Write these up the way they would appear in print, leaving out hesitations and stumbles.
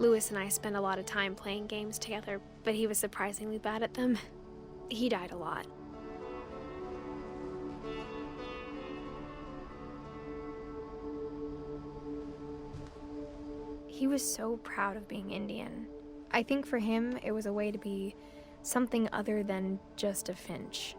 Lewis and I spent a lot of time playing games together, but he was surprisingly bad at them. He died a lot. He was so proud of being Indian. I think for him, it was a way to be something other than just a Finch.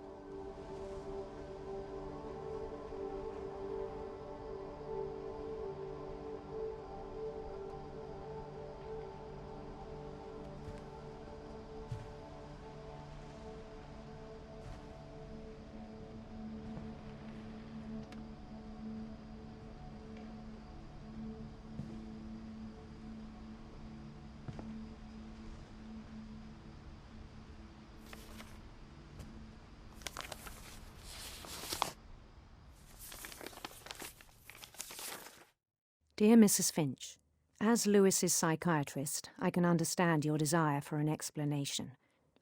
Dear Mrs. Finch, as Lewis's psychiatrist, I can understand your desire for an explanation.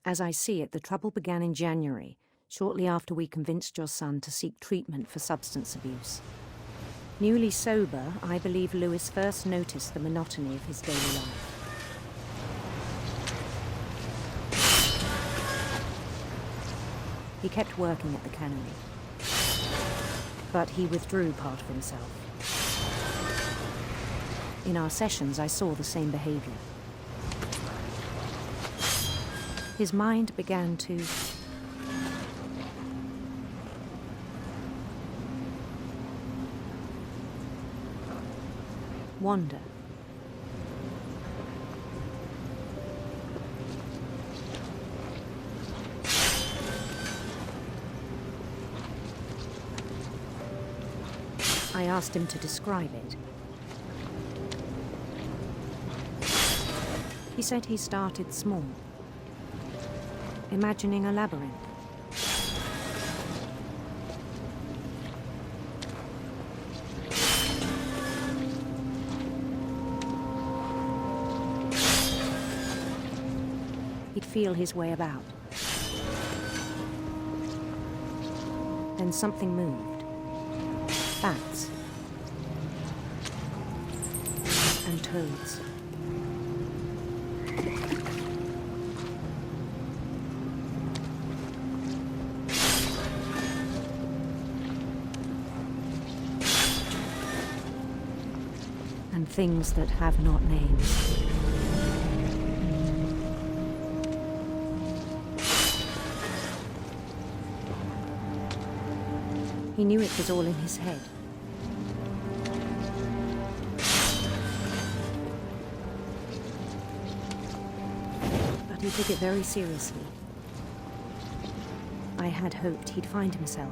As I see it, the trouble began in January, shortly after we convinced your son to seek treatment for substance abuse. Newly sober, I believe Lewis first noticed the monotony of his daily life. He kept working at the cannery, but he withdrew part of himself. In our sessions, I saw the same behavior. His mind began to wander. I asked him to describe it. He said he started small, imagining a labyrinth. He'd feel his way about. Then something moved. Bats. And toads. And things that have not names. He knew it was all in his head. But he took it very seriously. I had hoped he'd find himself.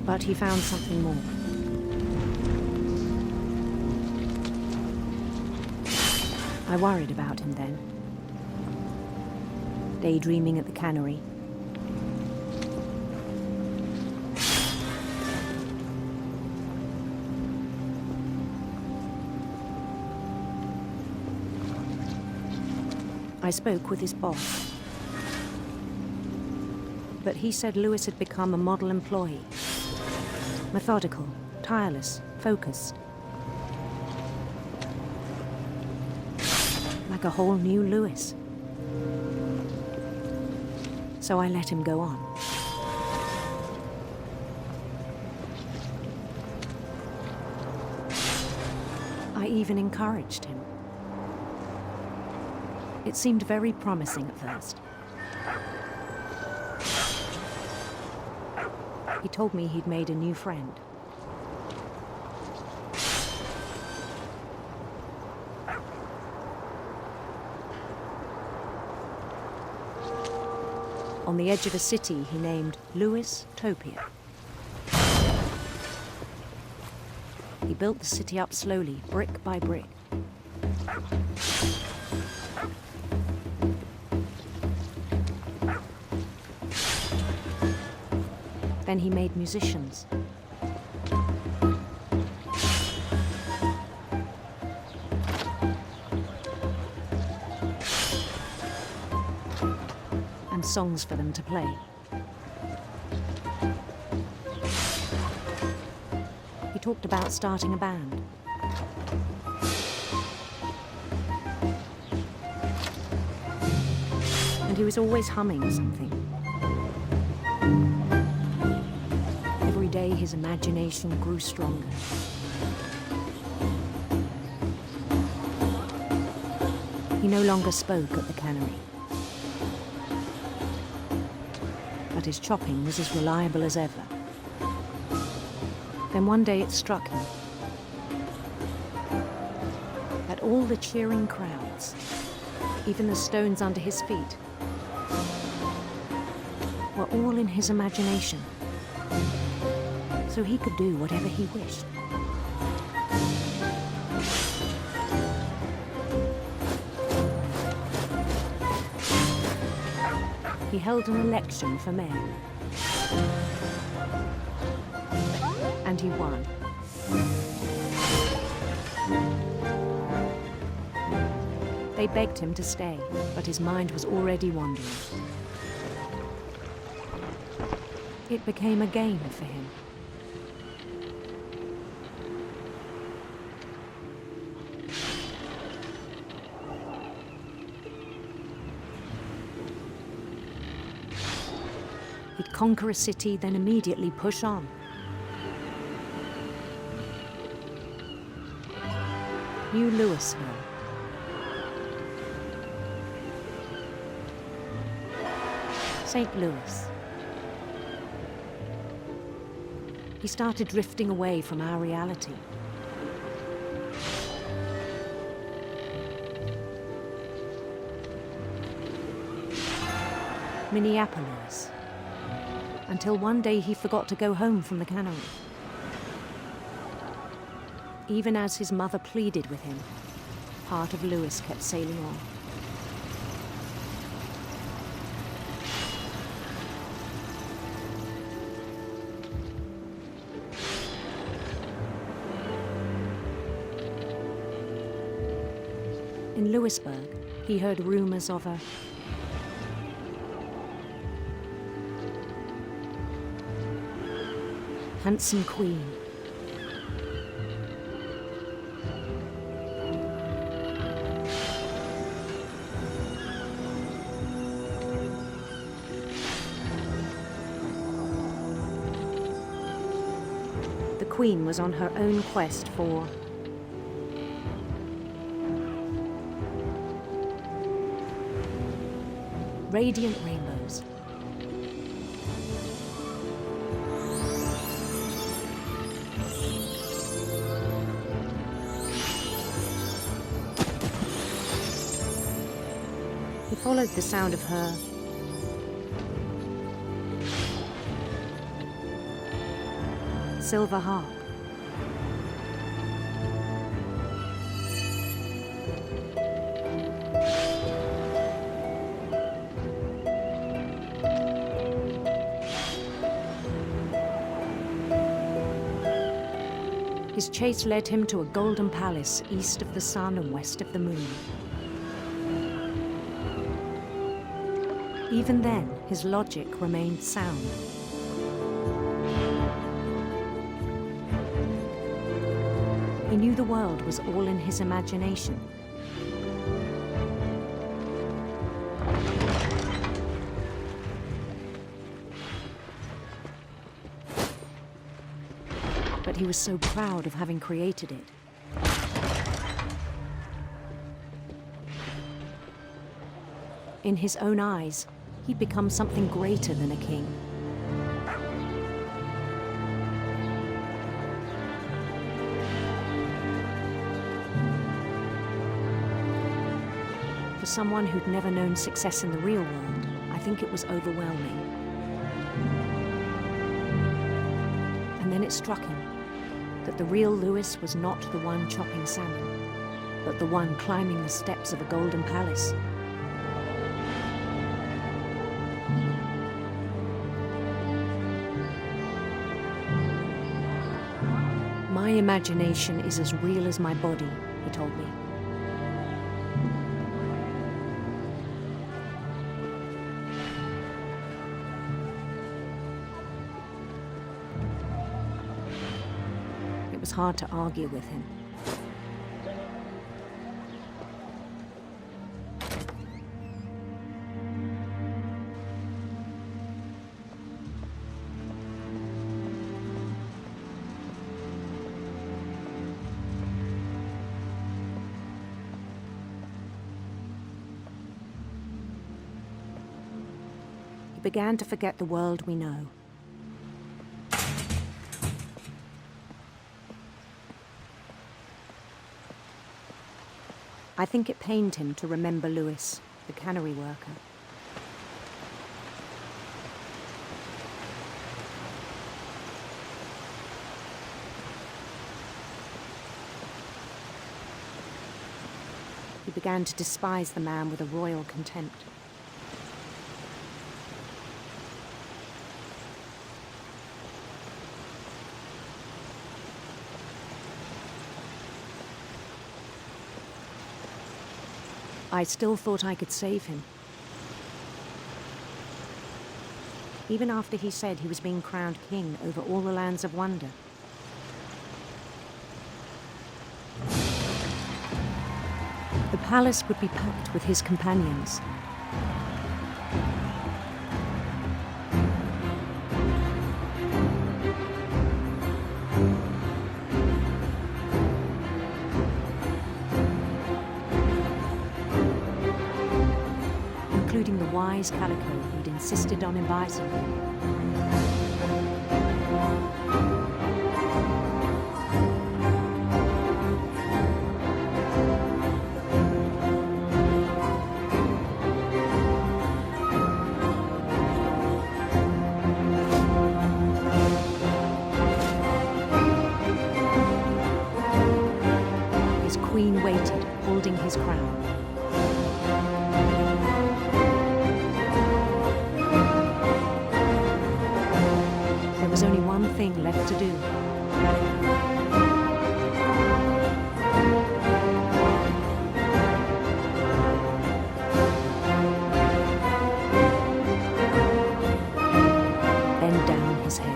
But he found something more. I worried about him then. Daydreaming at the cannery. I spoke with his boss. But he said Lewis had become a model employee. Methodical, tireless, focused. Like a whole new Lewis. So I let him go on. I even encouraged him. It seemed very promising at first. He told me he'd made a new friend. On the edge of a city he named Lewis Topia. He built the city up slowly, brick by brick. Then he made musicians. songs for them to play. He talked about starting a band. And he was always humming something. Every day his imagination grew stronger. He no longer spoke at the cannery. But his chopping was as reliable as ever. Then one day it struck him that all the cheering crowds, even the stones under his feet, were all in his imagination, so he could do whatever he wished. He held an election for mayor. And he won. They begged him to stay, but his mind was already wandering. It became a game for him. He'd conquer a city, then immediately push on. New Louisville. St. Louis. He started drifting away from our reality. Minneapolis. Until one day he forgot to go home from the cannery. Even as his mother pleaded with him, part of Louis kept sailing on. In Louisburg, he heard rumors of a handsome queen. The queen was on her own quest for radiant rainbows. He followed the sound of her silver harp. His chase led him to a golden palace east of the sun and west of the moon. Even then, his logic remained sound. He knew the world was all in his imagination. But he was so proud of having created it. In his own eyes, he'd become something greater than a king. For someone who'd never known success in the real world, I think it was overwhelming. And then it struck him that the real Louis was not the one chopping salmon, but the one climbing the steps of a golden palace. My imagination is as real as my body, he told me. was hard to argue with him. He began to forget the world we know. I think it pained him to remember Lewis, the cannery worker. He began to despise the man with a royal contempt. I still thought I could save him. Even after he said he was being crowned king over all the lands of wonder. The palace would be packed with his companions. Including the wise Calico who'd insisted on inviting him. His queen waited, holding his crown. There was only one thing left to do. Bend down his head.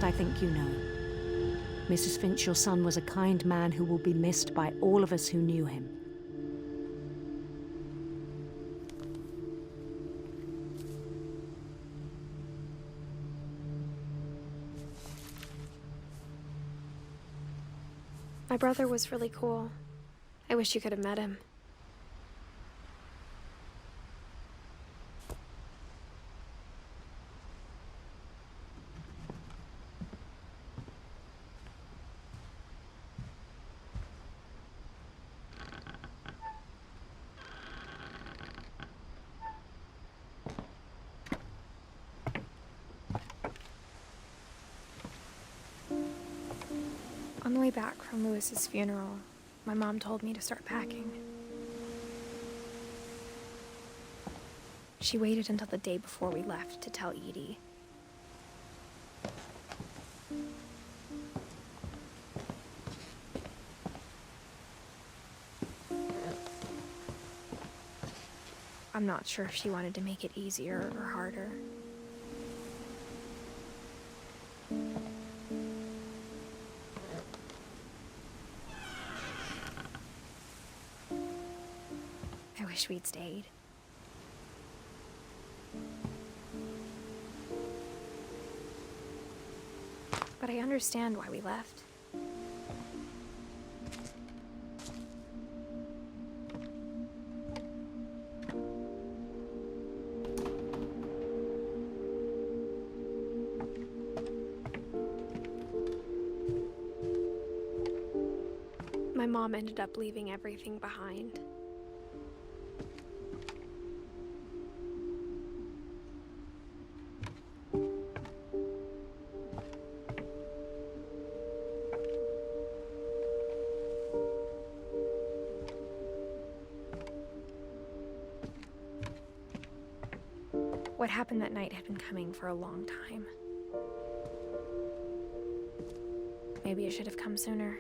I think you know. Mrs. Finch, your son was a kind man who will be missed by all of us who knew him. My brother was really cool. I wish you could have met him. On the way back from Lewis's funeral, my mom told me to start packing. She waited until the day before we left to tell Edie. I'm not sure if she wanted to make it easier or harder. I wish we'd stayed. But I understand why we left. My mom ended up leaving everything behind. What happened that night had been coming for a long time. Maybe it should have come sooner.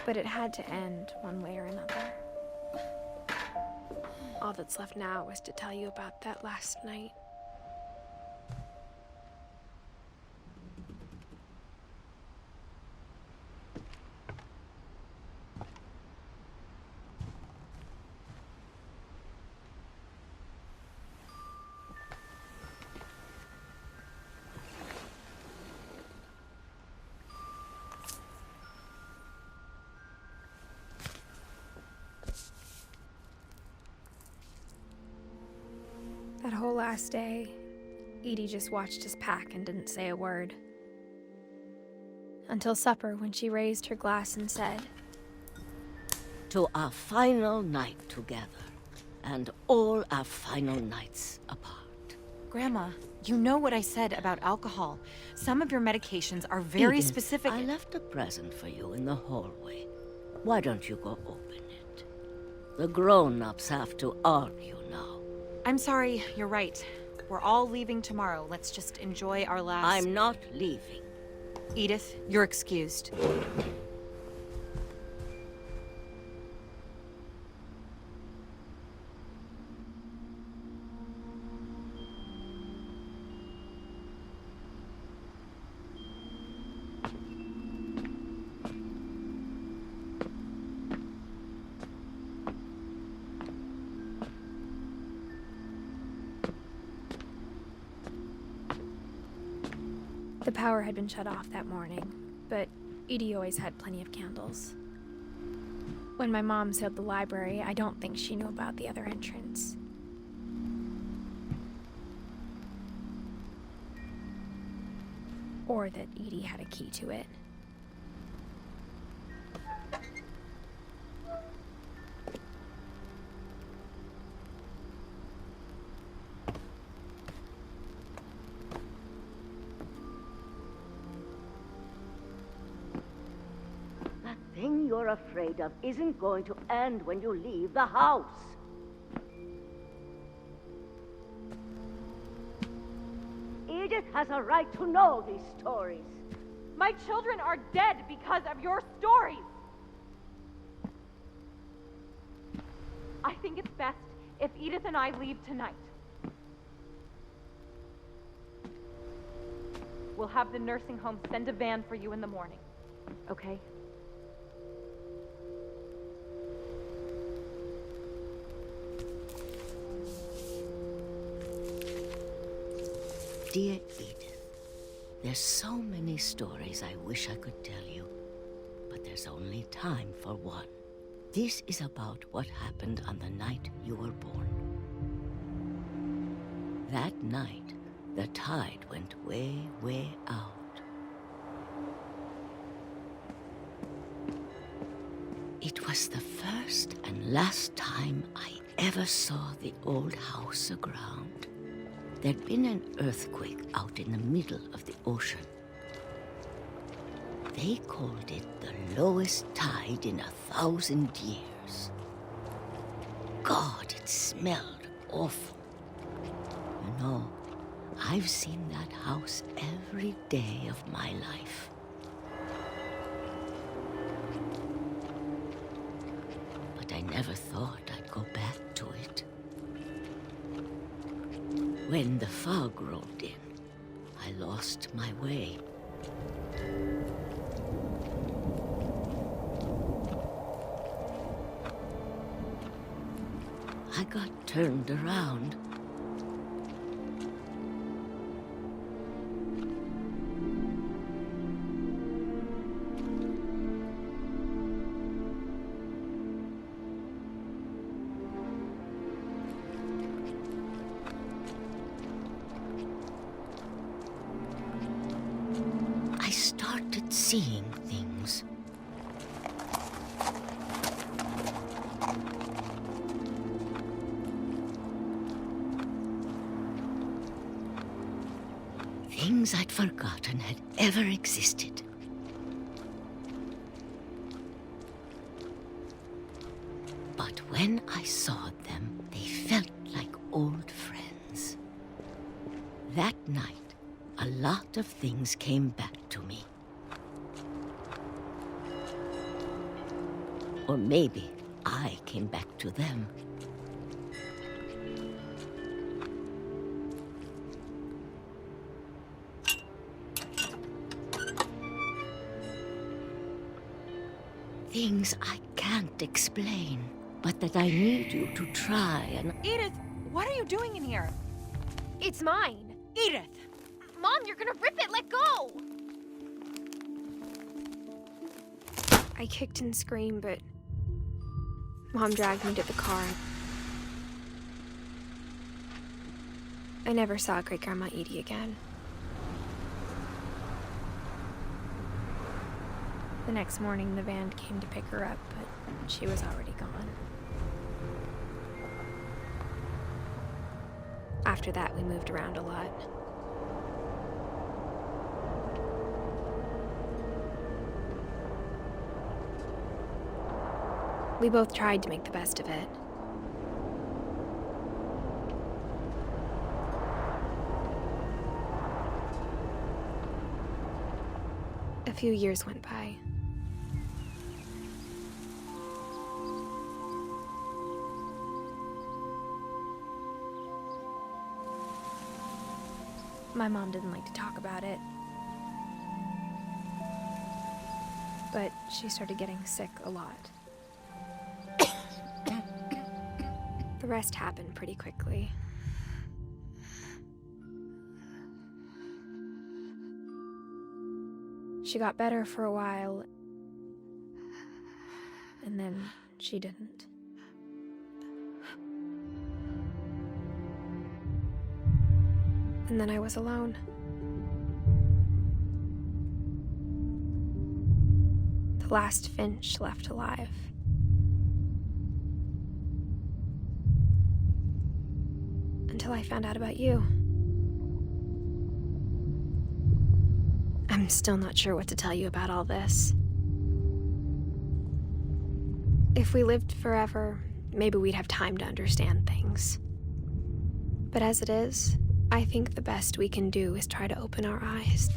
But it had to end one way or another. All that's left now is to tell you about that last night. That whole last day, Edie just watched us pack and didn't say a word. Until supper, when she raised her glass and said, "To our final night together, and all our final nights apart." Grandma, you know what I said about alcohol. Some of your medications are very Edith, specific. I left a present for you in the hallway. Why don't you go open it? The grown-ups have to argue now. I'm sorry, you're right. We're all leaving tomorrow. Let's just enjoy our last... I'm not leaving. Edith, you're excused. the power had been shut off that morning, but Edie always had plenty of candles. When my mom sealed the library, I don't think she knew about the other entrance. Or that Edie had a key to it. That thing you're afraid of isn't going to end when you leave the house. Edith has a right to know these stories. My children are dead because of your stories. I think it's best if Edith and I leave tonight. We'll have the nursing home send a van for you in the morning, okay? Dear Edith, there's so many stories I wish I could tell you, but there's only time for one. This is about what happened on the night you were born. That night, the tide went way, way out. It was the first and last time I ever saw the old house aground. There'd been an earthquake out in the middle of the ocean. They called it the lowest tide in 1,000 years. God, it smelled awful. You know, I've seen that house every day of my life. But I never thought I'd go back to it. When the fog rolled in, I lost my way. I got turned around. I started seeing things. things I'd forgotten had ever existed. But when I saw them, they felt like old friends. That night, a lot of things came back to me. Or maybe I came back to them. Things I can't explain, but that I need you to try and... Edith, what are you doing in here? It's mine. Edith! Mom, you're gonna rip it! Let go! I kicked and screamed, but Mom dragged me to the car. I never saw Great-Grandma Edie again. The next morning, the van came to pick her up, but she was already gone. After that, we moved around a lot. We both tried to make the best of it. A few years went by. My mom didn't like to talk about it. But she started getting sick a lot. The rest happened pretty quickly. She got better for a while, and then she didn't. And then I was alone. The last Finch left alive. Until I found out about you. I'm still not sure what to tell you about all this. If we lived forever, maybe we'd have time to understand things. But as it is, I think the best we can do is try to open our eyes.